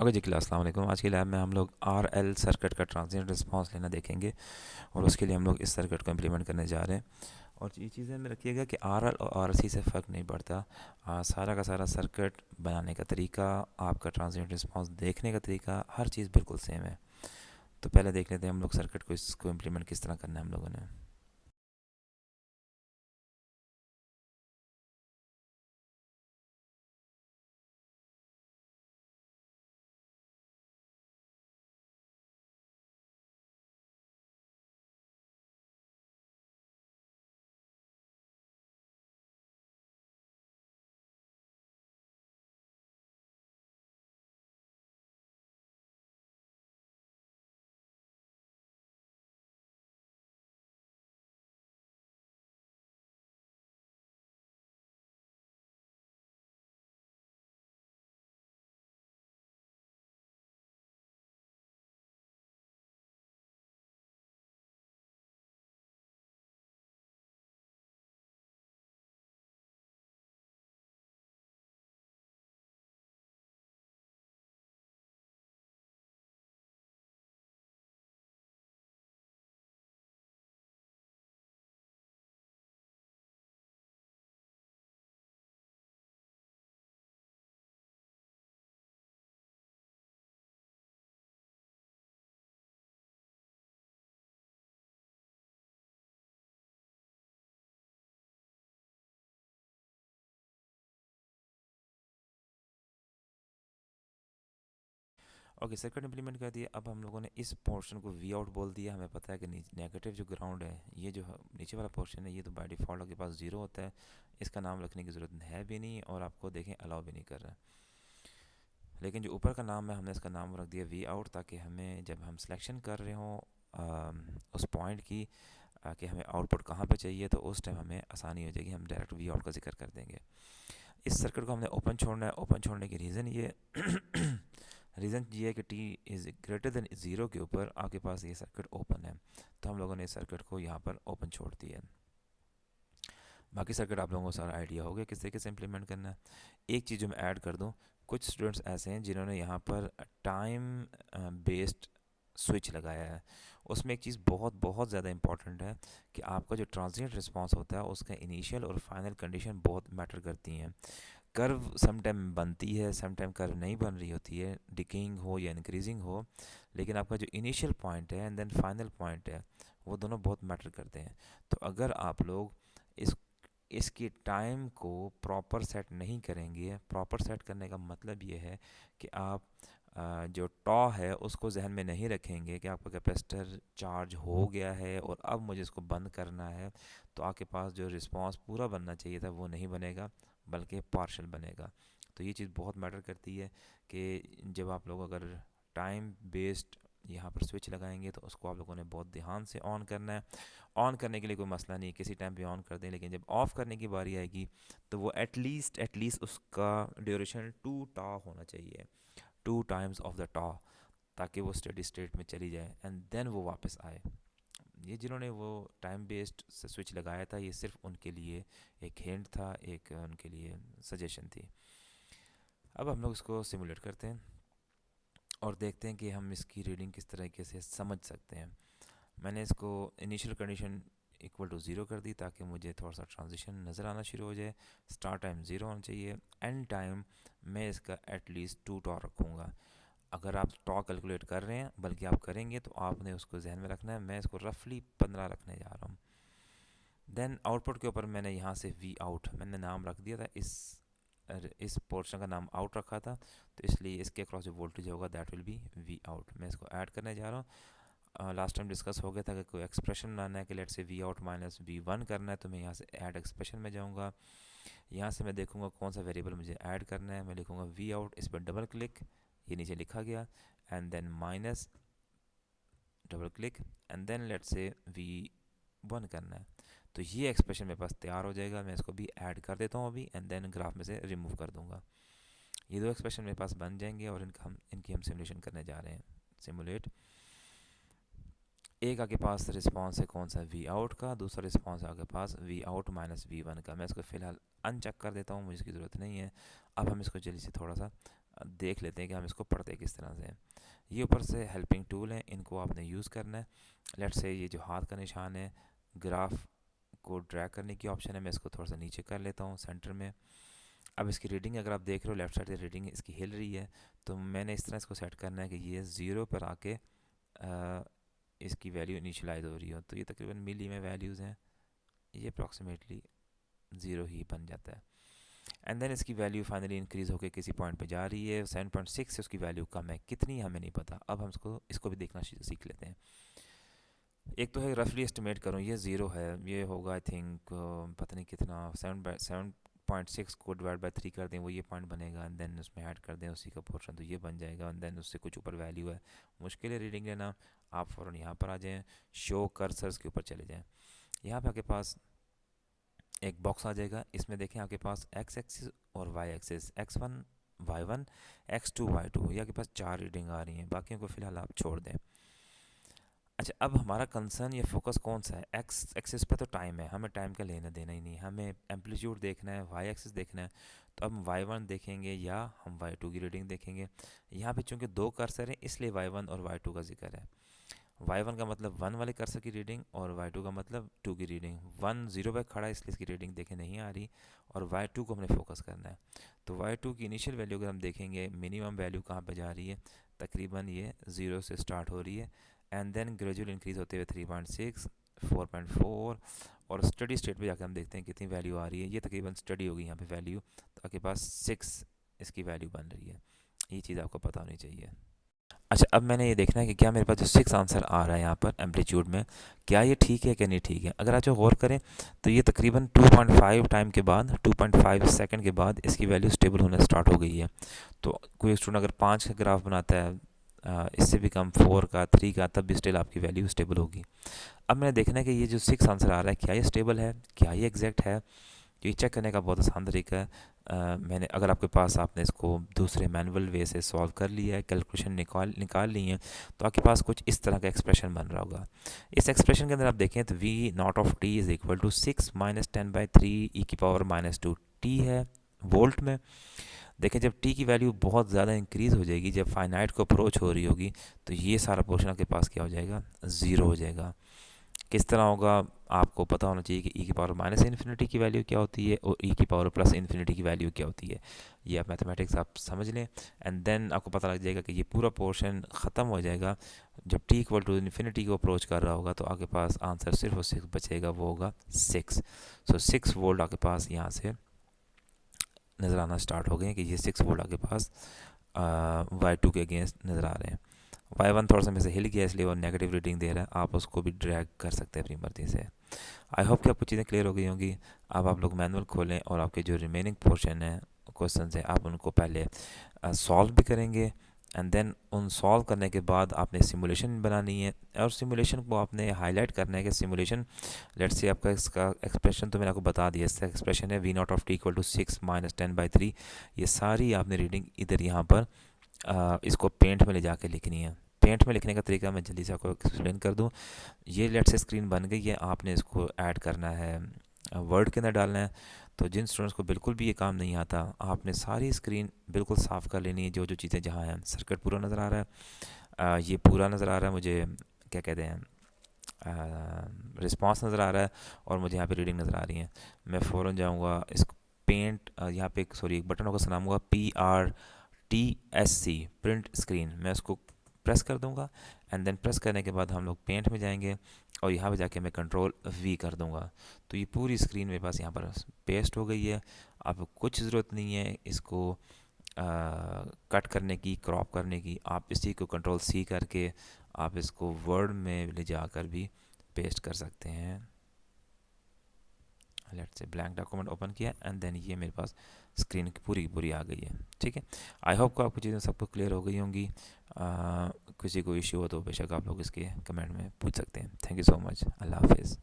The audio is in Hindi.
ओके जी क्लास, अस्सलाम वालेकुम। आज की लैब में हम लोग आर एल सर्किट का ट्रांजिएंट रिस्पांस लेना देखेंगे और उसके लिए हम लोग इस सर्किट को इम्प्लीमेंट करने जा रहे हैं। और ये चीज़ें में रखिएगा कि आर एल और आर सी से फ़र्क नहीं पड़ता। सारा का सारा सर्किट बनाने का तरीका, आपका ट्रांजिएंट रिस्पांस देखने का तरीका, हर चीज़ बिल्कुल सेम है। तो पहले देख लेते हैं हम लोग सर्किट को, इसको इम्प्लीमेंट किस तरह करना है हम लोगों ने। ओके, सर्किट इम्प्लीमेंट कर दिया। अब हम लोगों ने इस पोर्शन को वी आउट बोल दिया। हमें पता है कि नेगेटिव जो ग्राउंड है, ये जो नीचे वाला पोर्शन है, ये तो बाय डिफ़ॉल्ट आपके पास ज़ीरो होता है। इसका नाम रखने की ज़रूरत है भी नहीं और आपको देखें अलाउ भी नहीं कर रहा है। लेकिन जो ऊपर का नाम है, हमने इसका नाम रख दिया वी आउट, ताकि हमें जब हम सिलेक्शन कर रहे हों उस पॉइंट की, कि हमें आउटपुट कहाँ पे चाहिए, तो उस टाइम हमें आसानी हो जाएगी, हम डायरेक्ट वी आउट का जिक्र कर देंगे। इस सर्किट को हमने ओपन छोड़ना है। ओपन छोड़ने की रीज़न ये रीज़न ये है कि T is greater than zero के ऊपर आपके पास ये सर्किट ओपन है। तो हम लोगों ने इस सर्किट को यहाँ पर ओपन छोड़ दिया है। बाकी सर्किट आप लोगों को सारा आइडिया हो गया किस तरीके से इम्प्लीमेंट करना है। एक चीज़ जो मैं ऐड कर दूँ, कुछ स्टूडेंट्स ऐसे हैं जिन्होंने यहाँ पर टाइम बेस्ड स्विच लगाया है। उसमें एक चीज़ बहुत बहुत ज़्यादा इंपॉर्टेंट है कि आपका जो ट्रांजिएंट रिस्पांस होता है, उसका इनिशियल और फाइनल कंडीशन बहुत मैटर करती हैं। कर्व सम टाइम बनती है, सम टाइम कर्व नहीं बन रही होती है, डिकेइंग हो या इंक्रीजिंग हो, लेकिन आपका जो इनिशियल पॉइंट है एंड देन फाइनल पॉइंट है, वो दोनों बहुत मैटर करते हैं। तो अगर आप लोग इस इसकी टाइम को प्रॉपर सेट नहीं करेंगे, प्रॉपर सेट करने का मतलब ये है कि आप जो टॉ है उसको जहन में नहीं रखेंगे कि आपका कैपेसिटर चार्ज हो गया है और अब मुझे इसको बंद करना है, तो आपके पास जो रिस्पांस पूरा बनना चाहिए था वो नहीं बनेगा, बल्कि पार्शल बनेगा। तो ये चीज़ बहुत मैटर करती है कि जब आप लोग अगर टाइम बेस्ड यहाँ पर स्विच लगाएंगे, तो उसको आप लोगों ने बहुत ध्यान से ऑन करना है। ऑन करने के लिए कोई मसला नहीं, किसी टाइम पे ऑन कर दें, लेकिन जब ऑफ़ करने की बारी आएगी, तो वो एटलीस्ट उसका ड्यूरेशन 2 टा होना चाहिए, 2 टाइम्स ऑफ द टा, ताकि वो स्टेडी स्टेट में चली जाए एंड देन वो वापस आए। ये जिन्होंने वो टाइम बेस्ड स्विच लगाया था, ये सिर्फ उनके लिए एक हिंट था, एक उनके लिए सजेशन थी। अब हम लोग इसको सिमुलेट करते हैं और देखते हैं कि हम इसकी रीडिंग किस तरीके से समझ सकते हैं। मैंने इसको initial condition equal to zero कर दी, ताकि मुझे थोड़ा सा ट्रांजिशन नज़र आना शुरू हो जाए। स्टार्ट टाइम ज़ीरो होना चाहिए, एंड टाइम मैं इसका एटलीस्ट 2 टॉ रखूँगा। अगर आप टॉ कैलकुलेट कर रहे हैं, बल्कि आप करेंगे, तो आपने उसको जहन में रखना है। मैं इसको रफली 15 रखने जा रहा हूँ। देन आउटपुट के ऊपर मैंने यहाँ से वी आउट मैंने नाम रख दिया था, इस पोर्शन का नाम आउट रखा था, तो इसलिए इसके अक्रॉस जो वोल्टेज होगा that will be V out. मैं इसको ऐड करने जा रहा हूँ। लास्ट टाइम डिस्कस हो गया था कि कोई एक्सप्रेशन बनाना है कि लेट से V out minus V one करना है, तो मैं यहाँ से ऐड एक्सप्रेशन में जाऊँगा। यहाँ से मैं देखूँगा कौन सा वेरिएबल मुझे ऐड करना है। मैं लिखूँगा वी आउट, इस पर डबल क्लिक, ये नीचे लिखा गया, and then minus, double click, and then let से वी वन करना है। तो ये एक्सप्रेशन मेरे पास तैयार हो जाएगा। मैं इसको भी ऐड कर देता हूँ अभी, एंड देन ग्राफ में से रिमूव कर दूँगा। ये दो एक्सप्रेशन मेरे पास बन जाएंगे और इनकी हम सिमुलेशन करने जा रहे हैं। सिमुलेट, एक आपके पास रिस्पांस है कौन सा, वी आउट का, दूसरा रिस्पांस है आपके पास V out minus V one का। मैं इसको फ़िलहाल अनचेक कर देता हूँ, मुझे इसकी ज़रूरत नहीं है। अब हम इसको जल्दी से थोड़ा सा देख लेते हैं कि हम इसको पढ़ते किस तरह से हैं। ये ऊपर से हेल्पिंग टूल हैं, इनको आपने यूज़ करना है। लेट्स से ये जो हाथ का निशान है, ग्राफ को ड्रैग करने की ऑप्शन है, मैं इसको थोड़ा सा नीचे कर लेता हूँ सेंटर में। अब इसकी रीडिंग अगर आप देख रहे हो लेफ्ट साइड से रीडिंग इसकी हिल रही है, तो मैंने इस तरह इसको सेट करना है कि ये 0 पर आके इसकी वैल्यू इनिशियलाइज हो रही हो। तो ये तकरीबन मिली में वैल्यूज़ हैं, ये अप्रॉक्सीमेटली 0 ही बन जाता है। एंड देन इसकी वैल्यू फाइनली इंक्रीज़ होकर किसी पॉइंट पे जा रही है, 7.6 से उसकी वैल्यू कम है, कितनी हमें नहीं पता। अब हम इसको भी देखना सीख लेते हैं। एक तो है रफली एस्टिमेट करूँ, ये 0 है, ये होगा आई थिंक पता नहीं कितना, 7.6 को डिवाइड बाई 3 कर दें, वो ये पॉइंट बनेगा। एंड देन उसमें ऐड कर दें उसी का पोर्शन, तो ये बन जाएगा। एंड देन उससे कुछ ऊपर वैल्यू है, मुश्किल है रीडिंग लेना। आप फ़ौरन यहाँ पर आ जाएँ, शो कर्सर्स के ऊपर चले जाएँ। यहाँ पे आपके पास एक बॉक्स आ जाएगा, इसमें देखें आपके पास एक्स एक्सिस और Y axis, x1 y1 x2 y2, ये आपके पास 4 रीडिंग आ रही हैं, बाकियों को फ़िलहाल आप छोड़ दें। अच्छा, अब हमारा कंसर्न या फोकस कौन सा है? एक्स एक्सिस पे तो टाइम है, हमें टाइम का लेना देना ही नहीं, हमें एम्पलीट्यूड देखना है, वाई एक्सिस देखना है। तो अब हम y1 देखेंगे या हम y2 की रीडिंग देखेंगे। यहाँ पे चूंकि 2 कर्सर हैं, इसलिए y1 और y2 का जिक्र है। y1 का मतलब 1 वाले कर्सर की रीडिंग, और y2 का मतलब 2 की रीडिंग। 1 0 पे खड़ा है इसलिए इसकी रीडिंग देखे नहीं आ रही, और y2 को हमने फोकस करना है। तो y2 की इनिशियल वैल्यू अगर हम देखेंगे, मिनिमम वैल्यू कहाँ पे जा रही है, तकरीबन ये 0 से स्टार्ट हो रही है, एंड देन ग्रेजुअल इंक्रीज होते हुए 3.6, 4.4, और स्टडी स्टेट पे जाकर हम देखते हैं कितनी वैल्यू आ रही है। ये तकरीबन स्टडी होगी यहाँ पे वैल्यू, तो आपके पास 6 इसकी वैल्यू बन रही है। ये चीज़ आपको पता होनी चाहिए। अच्छा, अब मैंने ये देखना है कि क्या मेरे पास जो 6 आंसर आ रहा है यहाँ पर एम्पलीट्यूड में, क्या ये ठीक है कि नहीं ठीक है। अगर आप जो गौर करें तो ये तकरीबन 2.5 टाइम के बाद, 2.5 सेकंड के बाद इसकी वैल्यू स्टेबल होना स्टार्ट हो गई है। तो कोई स्टूडेंट अगर 5 का ग्राफ बनाता है, इससे भी कम 4 का, 3 का, तब भी स्टिल आपकी वैल्यू स्टेबल होगी। अब मैंने देखना है कि ये जो 6 आंसर आ रहा है, क्या ये स्टेबल है, क्या ये एग्जैक्ट है। तो ये चेक करने का बहुत आसान तरीका है। मैंने, अगर आपके पास, आपने इसको दूसरे मैनुअल वे से सॉल्व कर लिया है, कैलकुलेशन निकाल ली है, तो आपके पास कुछ इस तरह का एक्सप्रेशन बन रहा होगा। इस एक्सप्रेशन के अंदर आप देखें तो V not of T is equal to 6 minus 10/3 e की पावर -2 टी है वोल्ट में। देखें, जब टी की वैल्यू बहुत ज़्यादा इंक्रीज़ हो जाएगी, जब फाइनाइट को अप्रोच हो रही होगी, तो ये सारा पोर्शन आपके पास क्या हो जाएगा, ज़ीरो हो जाएगा। किस तरह होगा, आपको पता होना चाहिए कि ई की पावर माइनस इन्फिनिटी की वैल्यू क्या होती है और ई की पावर प्लस इन्फिनिटी की वैल्यू क्या होती है। ये आप मैथमेटिक्स आप समझ लें, एंड देन आपको पता लग जाएगा कि ये पूरा पोर्शन ख़त्म हो जाएगा जब टी इक्वल टू इन्फिनिटी को अप्रोच कर रहा होगा। तो आपके पास आंसर सिर्फ और सिर्फ बचेगा, वो होगा 6। सो 6 वोल्ट आपके पास यहाँ से नज़र आना स्टार्ट हो गए हैं कि ये 6 वोल्ट आपके पास y2 के अगेंस्ट नज़र आ रहे हैं। y1 थोड़ा सा में से हिल गया, इसलिए वो नेगेटिव रीडिंग दे रहा है, आप उसको भी ड्रैग कर सकते हैं अपनी मर्जी से। आई होप कि आपको चीज़ें क्लियर हो गई होंगी। अब आप लोग मैनुअल खोलें और आपके जो रिमेनिंग पोर्शन है, क्वेश्चन है, आप उनको पहले सॉल्व भी करेंगे, एंड देन उन सॉल्व करने के बाद आपने सिमुलेशन बनानी है, और सिमुलेशन को आपने हाईलाइट करना है कि सिमुलेशन, लेट्स से आपका इसका एक्सप्रेशन तो मैंने आपको बता दिया, इसका एक्सप्रेशन है V not of T equal to 6 minus 10/3। ये सारी आपने रीडिंग इधर यहाँ पर इसको पेंट में ले जाके लिखनी है। पेंट में लिखने का तरीका मैं जल्दी से आपको एक्सप्लेन कर दूं। ये लेट से स्क्रीन बन गई है, आपने इसको ऐड करना है, वर्ड के अंदर डालना है। तो जिन स्टूडेंट्स को बिल्कुल भी ये काम नहीं आता, आपने सारी स्क्रीन बिल्कुल साफ़ कर लेनी है, जो जो चीज़ें जहाँ हैं। सर्किट पूरा नज़र आ रहा है, ये पूरा नज़र आ रहा है मुझे, क्या कहते हैं, रिस्पांस नज़र आ रहा है, और मुझे यहाँ पे रीडिंग नज़र आ रही है। मैं फ़ौरन जाऊँगा इस पेंट, यहाँ पे सॉरी एक बटन होगा, उसका नाम होगा PRTSC, प्रिंट स्क्रीन। मैं उसको प्रेस कर दूंगा, एंड देन प्रेस करने के बाद हम लोग पेंट में जाएंगे, और यहाँ पे जाके मैं Ctrl+V कर दूंगा। तो ये पूरी स्क्रीन मेरे पास यहाँ पर पेस्ट हो गई है। अब कुछ ज़रूरत नहीं है इसको कट करने की, क्रॉप करने की। आप इसी को Ctrl+C करके आप इसको वर्ड में ले जाकर भी पेस्ट कर सकते हैं। Let's say blank document open किया, एंड देन ये मेरे पास स्क्रीन की पूरी आ गई है। ठीक है, आई होप को आपको चीज़ें सबको क्लियर हो गई होंगी। किसी को इश्यू हो तो बेशक आप लोग इसके कमेंट में पूछ सकते हैं। Thank you so much. अल्लाह हाफिज़।